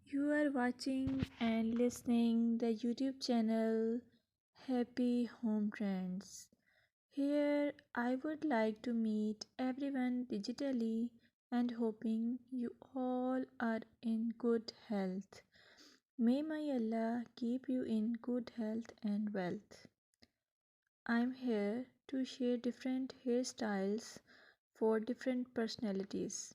You are watching and listening the YouTube channel Happy Home Trends. Here I would like to meet everyone digitally and hoping you all are in good health. May my Allah keep you in good health and wealth. I'm here to share different hairstyles for different personalities,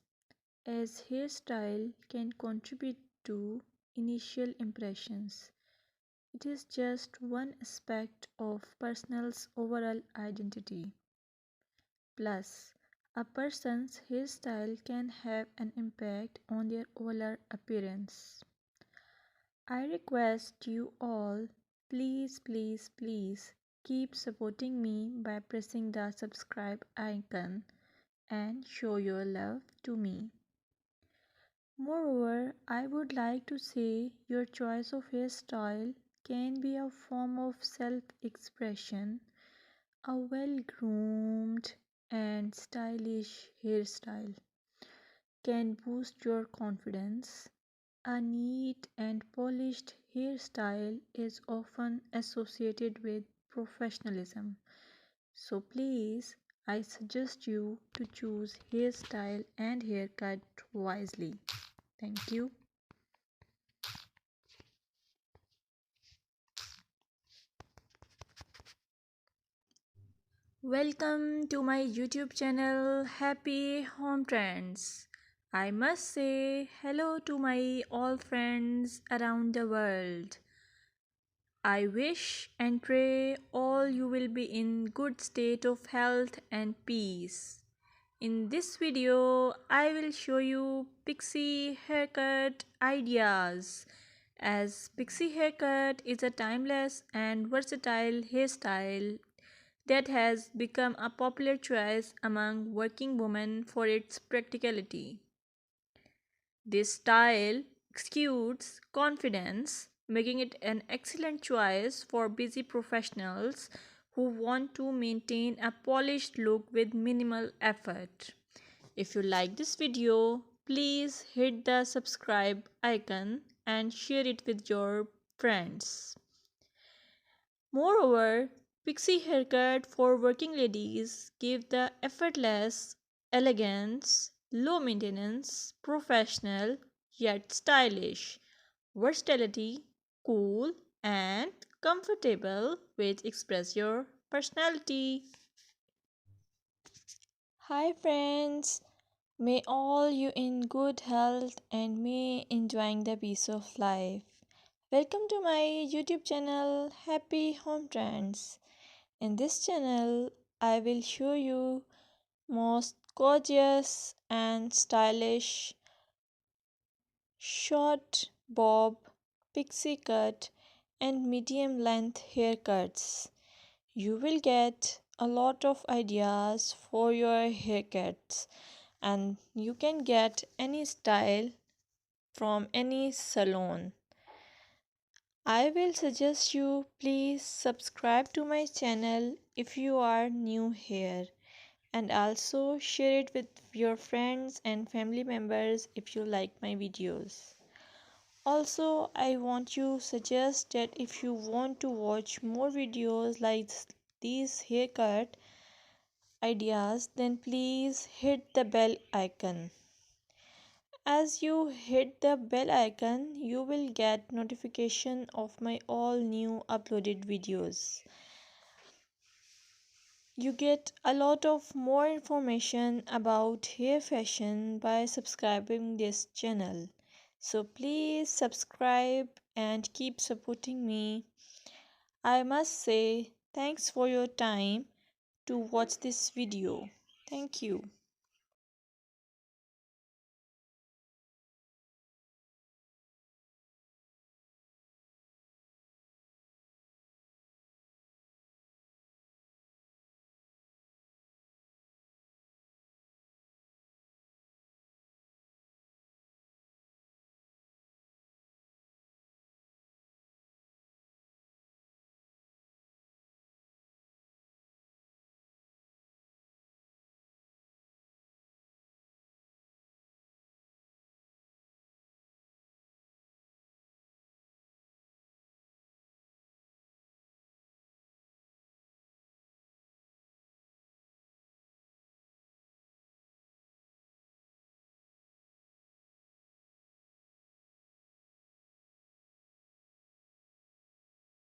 as hairstyle can contribute to initial impressions. It is just one aspect of person's overall identity. Plus, a person's hairstyle can have an impact on their overall appearance. I request you all, please keep supporting me by pressing the subscribe icon and show your love to me. Moreover, I would like to say your choice of hairstyle can be a form of self expression. A well groomed and stylish hairstyle can boost your confidence. A neat and polished hairstyle is often associated with professionalism. So please, I suggest you to choose hairstyle and haircut wisely. Thank you. Welcome to my YouTube channel Happy Home Trends. I must say hello to my all friends around the world. I wish and pray all you will be in good state of health and peace. In this video, I will show you pixie haircut ideas, as pixie haircut is a timeless and versatile hairstyle that has become a popular choice among working women for its practicality. This style exudes confidence, making it an excellent choice for busy professionals who want to maintain a polished look with minimal effort. If you like this video, please hit the subscribe icon and share it with your friends. Moreover, pixie haircut for working ladies give the effortless elegance, low maintenance, professional yet stylish, versatility, cool and comfortable which express your personality. Hi friends, may all you in good health and may enjoying the peace of life. Welcome to my YouTube channel Happy Home Trends. In this channel, I will show you most gorgeous and stylish short bob, pixie cut and medium length haircuts. You will get a lot of ideas for your haircuts and you can get any style from any salon. I will suggest you please subscribe to my channel if you are new here, and also share it with your friends and family members if you like my videos. Also, I want to suggest that if you want to watch more videos like these haircut ideas, then please hit the bell icon. As you hit the bell icon, you will get notification of my all new uploaded videos. You get a lot of more information about hair fashion by subscribing this channel. So please subscribe and keep supporting me. I must say thanks for your time to watch this video. Thank you.